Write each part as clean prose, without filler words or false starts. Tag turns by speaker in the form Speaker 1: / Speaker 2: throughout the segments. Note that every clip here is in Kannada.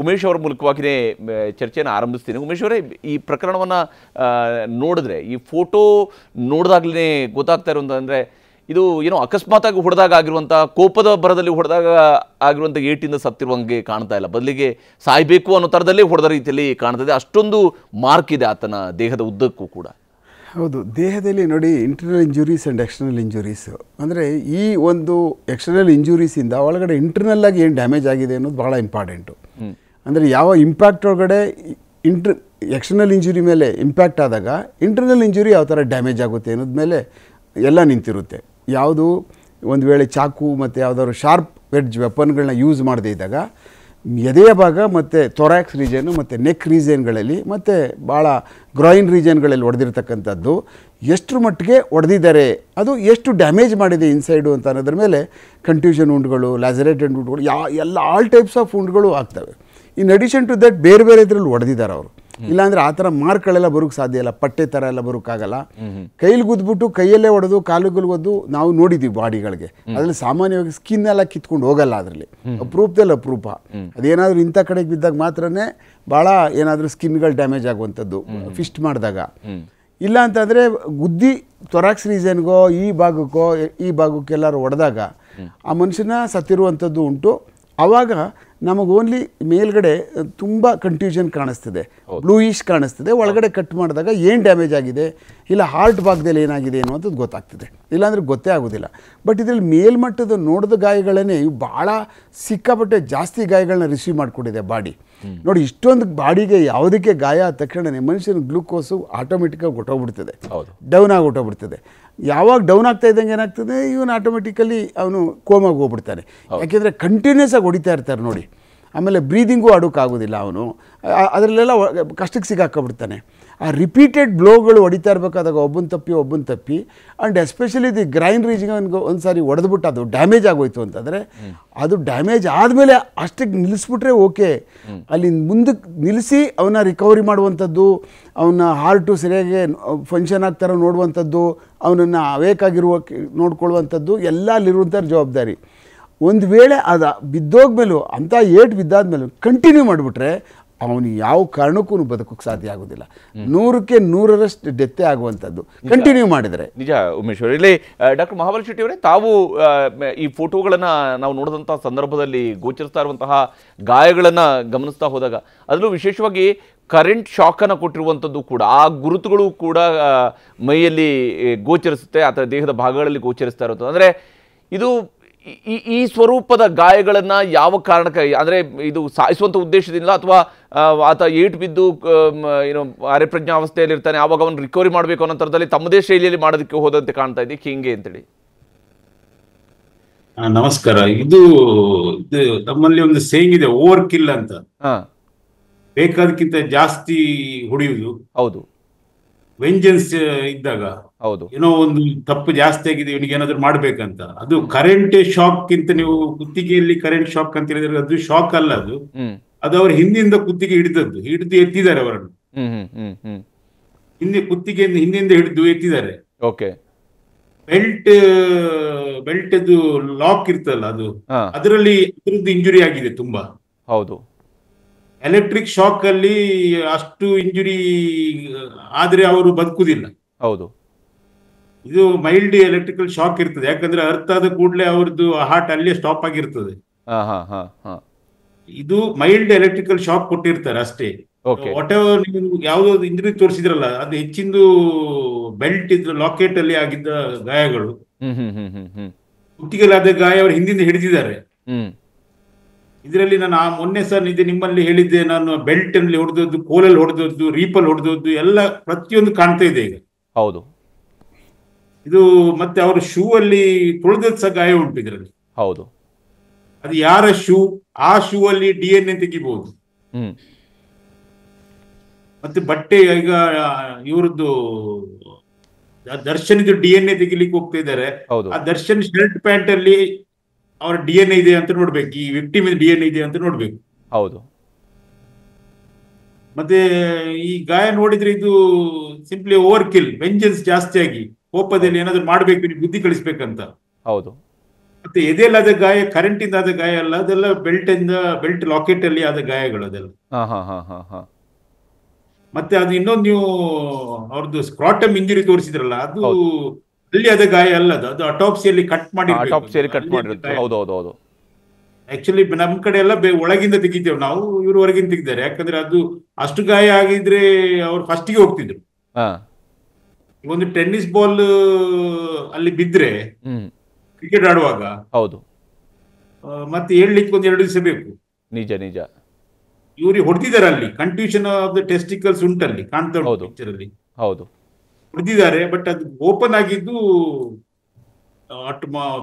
Speaker 1: ಉಮೇಶ್ ಅವರ ಮೂಲಕವಾಗಿಯೇ ಚರ್ಚೆಯನ್ನು ಆರಂಭಿಸ್ತೀನಿ. ಉಮೇಶ್ ಅವರೇ, ಈ ಪ್ರಕರಣವನ್ನು ನೋಡಿದ್ರೆ, ಈ ಫೋಟೋ ನೋಡಿದಾಗಲೇ ಗೊತ್ತಾಗ್ತಾ ಇರೋದಂದರೆ ಇದು ಏನೋ ಅಕಸ್ಮಾತಾಗಿ ಹೊಡೆದಾಗ ಆಗಿರುವಂಥ, ಕೋಪದ ಭರದಲ್ಲಿ ಹೊಡೆದಾಗ ಆಗಿರುವಂಥ ಏಟಿಂದ ಸತ್ತಿರುವಂಗೆ ಕಾಣ್ತಾ ಇಲ್ಲ. ಬದಲಿಗೆ ಸಾಯಬೇಕು ಅನ್ನೋ ಥರದಲ್ಲೇ ಹೊಡೆದ ರೀತಿಯಲ್ಲಿ ಕಾಣ್ತದೆ. ಅಷ್ಟೊಂದು ಮಾರ್ಕ್ ಇದೆ ಆತನ ದೇಹದ ಉದ್ದಕ್ಕೂ ಕೂಡ.
Speaker 2: ಹೌದು, ದೇಹದಲ್ಲಿ ನೋಡಿ internal injuries and external injuries ಅಂದರೆ ಈ ಒಂದು ಎಕ್ಸ್ಟರ್ನಲ್ ಇಂಜುರೀಸಿಂದ ಒಳಗಡೆ ಇಂಟರ್ನಲ್ಲಾಗಿ ಏನು ಡ್ಯಾಮೇಜ್ ಆಗಿದೆ ಅನ್ನೋದು ಭಾಳ ಇಂಪಾರ್ಟೆಂಟು. ಅಂದರೆ ಯಾವ ಇಂಪ್ಯಾಕ್ಟ್ ಒಳಗಡೆ ಎಕ್ಸ್ಟರ್ನಲ್ ಇಂಜುರಿ ಮೇಲೆ ಇಂಪ್ಯಾಕ್ಟ್ ಆದಾಗ ಇಂಟರ್ನಲ್ ಇಂಜುರಿ ಯಾವ ಥರ ಡ್ಯಾಮೇಜ್ ಆಗುತ್ತೆ ಅನ್ನೋದ ಮೇಲೆ ಎಲ್ಲ ನಿಂತಿರುತ್ತೆ. ಯಾವುದು ಒಂದು ವೇಳೆ ಚಾಕು ಮತ್ತು ಯಾವುದಾದ್ರು ಶಾರ್ಪ್ ವೆಡ್ಜ್ ವೆಪನ್ಗಳನ್ನ ಯೂಸ್ ಮಾಡದೇ ಇದ್ದಾಗ ಎದೆಯ ಭಾಗ ಮತ್ತು ಥೊರಾಕ್ಸ್ ರೀಜನು ಮತ್ತು ನೆಕ್ ರೀಜನ್ಗಳಲ್ಲಿ ಮತ್ತು ಭಾಳ ಗ್ರಾಯಿನ್ ರೀಜನ್ಗಳಲ್ಲಿ ಹೊಡೆದಿರ್ತಕ್ಕಂಥದ್ದು ಎಷ್ಟರ ಮಟ್ಟಿಗೆ ಹೊಡೆದಿದ್ದಾರೆ, ಅದು ಎಷ್ಟು ಡ್ಯಾಮೇಜ್ ಮಾಡಿದೆ ಇನ್ಸೈಡು ಅಂತ ಅನ್ನೋದ್ರ ಮೇಲೆ ಕನ್ಟ್ಯೂಷನ್ ಉಂಡ್ಗಳು, ಲ್ಯಾಸರೇಟೆಡ್ ಉಂಡ್ಗಳು, ಎಲ್ಲ ಆಲ್ ಟೈಪ್ಸ್ ಆಫ್ ಉಂಡ್ಗಳು ಆಗ್ತವೆ. ಇನ್ ಅಡಿಷನ್ ಟು ದಟ್ ಬೇರೆ ಬೇರೆ ಇದರಲ್ಲಿ ಹೊಡೆದಿದ್ದಾರೆ ಅವರು. ಇಲ್ಲಾಂದರೆ ಆ ಥರ ಮಾರ್ಕ್ಗಳೆಲ್ಲ ಬರೋಕ್ಕೆ ಸಾಧ್ಯ ಇಲ್ಲ, ಪಟ್ಟೆ ಥರ ಎಲ್ಲ ಬರೋಕ್ಕಾಗಲ್ಲ. ಕೈಲಿ ಗುದ್ಬಿಟ್ಟು ಕೈಯಲ್ಲೇ ಹೊಡೆದು ಕಾಲುಗಳು ಒದ್ದು ನಾವು ನೋಡಿದ್ದೀವಿ ಬಾಡಿಗಳಿಗೆ. ಅದರಲ್ಲಿ ಸಾಮಾನ್ಯವಾಗಿ ಸ್ಕಿನ್ ಎಲ್ಲ ಕಿತ್ಕೊಂಡು ಹೋಗಲ್ಲ. ಅದರಲ್ಲಿ ಅಪ್ರೂಪದಲ್ಲಿ ಅಪರೂಪ. ಅದೇನಾದರೂ ಇಂಥ ಕಡೆಗೆ ಬಿದ್ದಾಗ ಮಾತ್ರನೇ ಭಾಳ ಏನಾದರೂ ಸ್ಕಿನ್ಗಳು ಡ್ಯಾಮೇಜ್ ಆಗುವಂಥದ್ದು ಫಿಸ್ಟ್ ಮಾಡಿದಾಗ. ಇಲ್ಲ ಅಂತಂದರೆ ಗುದ್ದಿ ಥೊರಾಕ್ಸ್ ರೀಸನ್ಗೋ ಈ ಭಾಗಕ್ಕೆಲ್ಲರೂ ಹೊಡೆದಾಗ ಆ ಮನುಷ್ಯನ ಸತ್ತಿರುವಂಥದ್ದು ಉಂಟು. ಆವಾಗ ನಮಗೆ ಓನ್ಲಿ ಮೇಲ್ಗಡೆ ತುಂಬ ಕನ್ಫ್ಯೂಷನ್ ಕಾಣಿಸ್ತದೆ, ಬ್ಲೂಯಿಶ್ ಕಾಣಿಸ್ತದೆ. ಒಳಗಡೆ ಕಟ್ ಮಾಡಿದಾಗ ಏನು ಡ್ಯಾಮೇಜ್ ಆಗಿದೆ, ಇಲ್ಲ ಹಾರ್ಟ್ ಭಾಗದಲ್ಲಿ ಏನಾಗಿದೆ ಅನ್ನುವಂಥದ್ದು ಗೊತ್ತಾಗ್ತದೆ. ಇಲ್ಲಾಂದರೆ ಗೊತ್ತೇ ಆಗೋದಿಲ್ಲ. ಬಟ್ ಇದರಲ್ಲಿ ಮೇಲ್ಮಟ್ಟದ ನೋಡಿದ ಗಾಯಗಳನ್ನೇ ಇವು ಭಾಳ ಸಿಕ್ಕಾಪಟ್ಟೆ ಜಾಸ್ತಿ ಗಾಯಗಳನ್ನ ರಿಸೀವ್ ಮಾಡಿಕೊಂಡಿದೆ ಬಾಡಿ. ನೋಡಿ, ಇಷ್ಟೊಂದು ಬಾಡಿಗೆ ಯಾವುದಕ್ಕೆ ಗಾಯ ಆದ ತಕ್ಷಣವೇ ಮನುಷ್ಯನ ಗ್ಲೂಕೋಸು ಆಟೋಮೆಟಿಕ್ಕಾಗಿ ಹೊಟ್ಟೋಗ್ಬಿಡ್ತದೆ, ಡೌನ್ ಆಗಿ ಹೊಟ್ಟೋಗ್ಬಿಡ್ತದೆ. ಯಾವಾಗ ಡೌನ್ ಆಗ್ತಾ ಇದ್ದಂಗೆ ಏನಾಗ್ತದೆ, ಇವನು ಆಟೋಮೆಟಿಕಲಿ ಅವನು ಕೋಮಾಗಿ ಹೋಗ್ಬಿಡ್ತಾನೆ. ಯಾಕೆಂದರೆ ಕಂಟಿನ್ಯೂಸ್ ಆಗಿ ಹೊಡಿತಾ ಇರ್ತಾರೆ ನೋಡಿ. ಆಮೇಲೆ ಬ್ರೀದಿಂಗು ಆಡೋಕ್ಕಾಗೋದಿಲ್ಲ ಅವನು, ಅದರಲ್ಲೆಲ್ಲ ಕಷ್ಟಕ್ಕೆ ಸಿಗಾಕೊಂಡ್ಬಿಡ್ತಾನೆ. ಆ ರಿಪೀಟೆಡ್ ಬ್ಲೋಗಳು ಹೊಡಿತಾ ಇರಬೇಕಾದಾಗ ಒಬ್ಬನ ತಪ್ಪಿ ಆ್ಯಂಡ್ ಎಸ್ಪೆಷಲಿ ದಿ ಗ್ರೈನ್ ರೀಜಿಂಗ್ ಒಂದು ಸಾರಿ ಹೊಡೆದ್ಬಿಟ್ಟು ಅದು ಡ್ಯಾಮೇಜ್ ಆಗೋಯ್ತು ಅಂತಂದರೆ, ಅದು ಡ್ಯಾಮೇಜ್ ಆದಮೇಲೆ ಅಷ್ಟಕ್ಕೆ ನಿಲ್ಲಿಸ್ಬಿಟ್ರೆ ಓಕೆ. ಅಲ್ಲಿ ಮುಂದಕ್ಕೆ ನಿಲ್ಲಿಸಿ ಅವನ್ನ ರಿಕವರಿ ಮಾಡುವಂಥದ್ದು, ಅವನ ಹಾರ್ಟು ಸರಿಯಾಗಿ ಫಂಕ್ಷನ್ ಆಗ್ತಾರೋ ನೋಡುವಂಥದ್ದು, ಅವನನ್ನು ಅವೇಕಾಗಿರುವ ನೋಡ್ಕೊಳ್ಳುವಂಥದ್ದು ಎಲ್ಲ ಅಲ್ಲಿರುವಂಥ ಜವಾಬ್ದಾರಿ. ಒಂದು ವೇಳೆ ಅದು ಬಿದ್ದೋಗ್ಮೇಲೂ ಅಂಥ ಏಟು ಬಿದ್ದಾದ್ಮೇಲೂ ಕಂಟಿನ್ಯೂ ಮಾಡಿಬಿಟ್ರೆ ಅವನು ಯಾವ ಕಾರಣಕ್ಕೂ ಬದುಕೋಕ್ಕೆ ಸಾಧ್ಯ ಆಗೋದಿಲ್ಲ. 100ಕ್ಕೆ 100ರಷ್ಟು ಡೆತ್ತೇ ಆಗುವಂಥದ್ದು ಕಂಟಿನ್ಯೂ ಮಾಡಿದರೆ.
Speaker 1: ನಿಜ ಉಮೇಶ್ ಅವರು. ಇಲ್ಲಿ ಡಾಕ್ಟರ್ ಮಹಾಬಲ ಶೆಟ್ಟಿ ಅವರೇ, ತಾವು ಈ ಫೋಟೋಗಳನ್ನು ನಾವು ನೋಡಿದಂಥ ಸಂದರ್ಭದಲ್ಲಿ ಗೋಚರಿಸ್ತಾ ಇರುವಂತಹ ಗಾಯಗಳನ್ನು ಗಮನಿಸ್ತಾ ಹೋದಾಗ ಅದರಲ್ಲೂ ವಿಶೇಷವಾಗಿ ಕರೆಂಟ್ ಶಾಕನ್ನು ಕೊಟ್ಟಿರುವಂಥದ್ದು ಕೂಡ, ಆ ಗುರುತುಗಳು ಕೂಡ ಮೈಯಲ್ಲಿ ಗೋಚರಿಸುತ್ತೆ, ಅಥವಾ ದೇಹದ ಭಾಗಗಳಲ್ಲಿ ಗೋಚರಿಸ್ತಾ ಇರುತ್ತದೆ. ಅಂದರೆ ಇದು ಈ ಸ್ವರೂಪದ ಗಾಯಗಳನ್ನು ಯಾವ ಕಾರಣಕ್ಕೆ, ಅಂದರೆ ಇದು ಸಾಯಿಸುವಂಥ ಉದ್ದೇಶದಿಂದ ಅಥವಾ ಆತ ಏಟು ಬಿದ್ದು ಏನು ಅರೆಪ್ರಜ್ಞಾವಸ್ಥೆಯಲ್ಲಿ ಇರ್ತಾನೆ, ಆವಾಗ ಅವನು ರಿಕವರಿ ಮಾಡಬೇಕು ಅನ್ನೋ ಥರದಲ್ಲಿ ತಮ್ಮದೇ ಶೈಲಿಯಲ್ಲಿ ಮಾಡೋದಕ್ಕೆ ಹೋದಂತೆ ಕಾಣ್ತಾ ಇದೆ ಹಿಂಗೆ ಅಂತೇಳಿ?
Speaker 3: ನಮಸ್ಕಾರ. ಇದು ನಮ್ಮಲ್ಲಿ ಒಂದು ಸೇಯಿಂಗ್ ಇದೆ, ಓವರ್ ಕಿಲ್ ಅಂತ. ಬೇಕಾದಕ್ಕಿಂತ ಜಾಸ್ತಿ ಹೊಡೆಯುವುದು.
Speaker 1: ಹೌದು.
Speaker 3: ವೆಂಜನ್ಸ್ ಇದ್ದಾಗ,
Speaker 1: ಹೌದು,
Speaker 3: ಏನೋ ಒಂದು ತಪ್ಪು ಜಾಸ್ತಿ ಆಗಿದೆ, ಇವನಿಗೆ ಏನಾದ್ರು ಮಾಡ್ಬೇಕಂತ. ಅದು ಕರೆಂಟ್ ಶಾಕ್ ಗಿಂತ, ನೀವು ಕುತ್ತಿಗೆಯಲ್ಲಿ ಕರೆಂಟ್ ಶಾಕ್ ಅಂತ ಹೇಳಿದ್ರೆ ಅದು ಶಾಕ್ ಅಲ್ಲ, ಅದು ಅವ್ರ ಹಿಂದಿಂದ ಕುತ್ತಿಗೆ ಹಿಡಿದು ಎತ್ತಿದ್ದಾರೆ ಅವರನ್ನು. ಕುತ್ತಿಗೆಯಿಂದ ಹಿಂದಿಂದ ಹಿಡಿದು ಎತ್ತಿದ್ದಾರೆ.
Speaker 1: ಓಕೆ.
Speaker 3: ಬೆಲ್ಟ್ ಲಾಕ್ ಇರ್ತಲ್ಲ, ಅದು ಅದರಲ್ಲಿ ಇಂಜುರಿ ಆಗಿದೆ ತುಂಬಾ.
Speaker 1: ಹೌದು.
Speaker 3: ಎಲೆಕ್ಟ್ರಿಕ್ ಶಾಕ್ ಅಲ್ಲಿ ಅಷ್ಟು ಇಂಜುರಿ ಆದ್ರೆ ಅವರು ಬದುಕುದಿಲ್ಲ.
Speaker 1: ಹೌದು.
Speaker 3: ಇದು ಮೈಲ್ಡ್ ಎಲೆಕ್ಟ್ರಿಕಲ್ ಶಾಕ್ ಇರ್ತದೆ, ಯಾಕಂದ್ರೆ ಅರ್ಥ ಆದ ಕೂಡಲೇ ಅವ್ರದ್ದು ಹಾರ್ಟ್ ಅಲ್ಲೇ ಸ್ಟಾಪ್ ಆಗಿರ್ತದೆ. ಇದು ಮೈಲ್ಡ್ ಎಲೆಕ್ಟ್ರಿಕಲ್ ಶಾಕ್ ಕೊಟ್ಟಿರ್ತಾರೆ ಅಷ್ಟೇ. ವಾಟ್ ಎವರ್ ನೀವು ಯಾವ್ದೋ ಇಂಜುರಿ ತೋರಿಸಿದ್ರಲ್ಲ, ಅದು ಹೆಚ್ಚಿಂದು ಬೆಲ್ಟ್ ಇದ್ರ ಲಾಕೆಟ್ ಅಲ್ಲಿ ಆಗಿದ್ದ ಗಾಯಗಳು. ಕುತ್ತಿಗೆಲಾದ ಗಾಯ ಅವರು ಹಿಂದಿಂದ ಹಿಡಿದಿದ್ದಾರೆ. ಇದರಲ್ಲಿ ನಾನು ಮೊನ್ನೆ ಸರ್ ನಿಮ್ಮಲ್ಲಿ ಹೇಳಿದ್ದೆ, ನಾನು ಬೆಲ್ಟ್ ಅಲ್ಲಿ ಹೊಡೆದದ್ದು, ಕೋಲಲ್ಲಿ ಹೊಡೆದದ್ದು, ರೀಪಲ್ ಹೊಡೆದದ್ದು ಎಲ್ಲ ಪ್ರತಿಯೊಂದು ಕಾಣ್ತಾ ಇದೆ ಈಗ.
Speaker 1: ಹೌದು.
Speaker 3: ಇದು ಮತ್ತೆ ಅವರ ಶೂ ಅಲ್ಲಿ ತುಳಿದದ್ದು ಸಹ ಗಾಯ ಉಂಟು ಇದರಲ್ಲಿ.
Speaker 1: ಹೌದು.
Speaker 3: ಅದು ಯಾರ ಶೂ, ಆ ಶೂ ಅಲ್ಲಿ DNA ತೆಗಿಬಹುದು. ಮತ್ತೆ ಬಟ್ಟೆ, ಈಗ ಇವರದ್ದು ದರ್ಶನ್ DNA ತೆಗಿಲಿಕ್ಕೆ ಹೋಗ್ತಾ ಇದ್ದಾರೆ. ಆ ದರ್ಶನ್ ಶರ್ಟ್ ಪ್ಯಾಂಟ್ ಅಲ್ಲಿ ಅವರ DNA ಇದೆ ಅಂತ ನೋಡ್ಬೇಕು, ಈ ವಿಕ್ಟಿಮ್ DNA ಇದೆ ಅಂತ ನೋಡ್ಬೇಕು.
Speaker 1: ಹೌದು.
Speaker 3: ಮತ್ತೆ ಈ ಗಾಯ ನೋಡಿದ್ರೆ ಇದು ಸಿಂಪ್ಲಿ ಓವರ್ ಕಿಲ್, ವೆಂಜನ್ಸ್ ಜಾಸ್ತಿ ಆಗಿ ಕೋಪದಲ್ಲಿ ಏನಾದ್ರು ಮಾಡ್ಬೇಕು, ಬುದ್ಧಿ ಕಳಿಸ್ಬೇಕಂತ.
Speaker 1: ಹೌದು.
Speaker 3: ಮತ್ತೆ ಎದೆಯಲ್ಲಿ ಆದ ಗಾಯ ಕರೆಂಟ್ ಇಂದ ಆದ ಗಾಯ ಅಲ್ಲ, ಅದೆಲ್ಲ ಬೆಲ್ಟ್ ಲಾಕೆಟ್ ಅಲ್ಲಿ ಆದ ಗಾಯಗಳು ಅದೆಲ್ಲ. ಮತ್ತೆ ಅದು ಇನ್ನೊಂದು ನೀವು ಅವ್ರದ್ದು ಸ್ಕ್ರಾಟಮ್ ಇಂಜುರಿ ತೋರಿಸಿದ್ರಲ್ಲ, ಅದು ಅಲ್ಲಿ ಆದ ಗಾಯ ಅಲ್ಲ, ಅದು ಅಟಾಪ್ಸಿಯಲ್ಲಿ ಕಟ್
Speaker 1: ಮಾಡಿರ್ತಾರೆ. ಹೌದು.
Speaker 3: ಆಕ್ಚುಲಿ ನಮ್ ಕಡೆ ಎಲ್ಲ ಒಳಗಿಂದ ತೆಗಿತೇವೆ ನಾವು, ಇವರು ಹೊರಗಿಂದ ತೆಗಿದ್ದಾರೆ. ಯಾಕಂದ್ರೆ ಅದು ಅಷ್ಟು ಗಾಯ ಆಗಿದ್ರೆ ಅವ್ರು ಫಸ್ಟಿಗೆ ಹೋಗ್ತಿದ್ರು. ಒಂದು ಟೆನ್ನಿಸ್ ಬಾಲ್ ಅಲ್ಲಿ ಬಿದ್ರೆ ಕ್ರಿಕೆಟ್ ಆಡುವಾಗ
Speaker 1: ಹೌದು
Speaker 3: ಮತ್ತೆ ಹೇಳಲಿಕ್ಕೆ ಒಂದು 2 ದಿವಸ ಬೇಕು.
Speaker 1: ನಿಜ
Speaker 3: ಇವ್ರಿಗೆ ಹೊಡೆದಿದ್ದಾರೆ ಅಲ್ಲಿ, ಕನ್ಫ್ಯೂಷನ್ ಆಫ್ ದ ಟೆಸ್ಟಿಕಲ್ಸ್ ಉಂಟಲ್ಲಿ, ಕಾಣ್ತಾ ಉಂಟು ಪಿಕ್ಚರ್ ಅಲ್ಲಿ.
Speaker 1: ಹೌದು
Speaker 3: ಹೊಡೆದಿದ್ದಾರೆ, ಬಟ್ ಅದು ಓಪನ್ ಆಗಿದ್ದು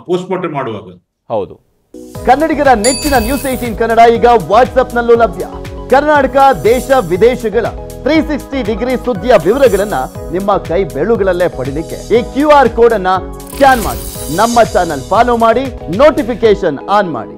Speaker 3: ಪೋಸ್ಟ್ ಮಾರ್ಟಮ್ ಮಾಡುವಾಗ.
Speaker 1: ಹೌದು.
Speaker 4: ಕನ್ನಡಿಗರ ನೆಚ್ಚಿನ ನ್ಯೂಸ್ 18 ಕನ್ನಡ ಈಗ ವಾಟ್ಸ್ಆಪ್ ನಲ್ಲೂ ಲಭ್ಯ. ಕರ್ನಾಟಕ, ದೇಶ ವಿದೇಶಗಳ 360 ಡಿಗ್ರಿ ಸುದ್ದಿಯ ವಿವರಗಳನ್ನ ನಿಮ್ಮ ಕೈ ಬೆರಳುಗಳಲ್ಲೇ ಪಡಿಲಿಕ್ಕೆ ಈ QR ಕೋಡ್ ಅನ್ನ ಸ್ಕ್ಯಾನ್ ಮಾಡಿ, ನಮ್ಮ ಚಾನಲ್ ಫಾಲೋ ಮಾಡಿ, ನೋಟಿಫಿಕೇಶನ್ ಆನ್ ಮಾಡಿ.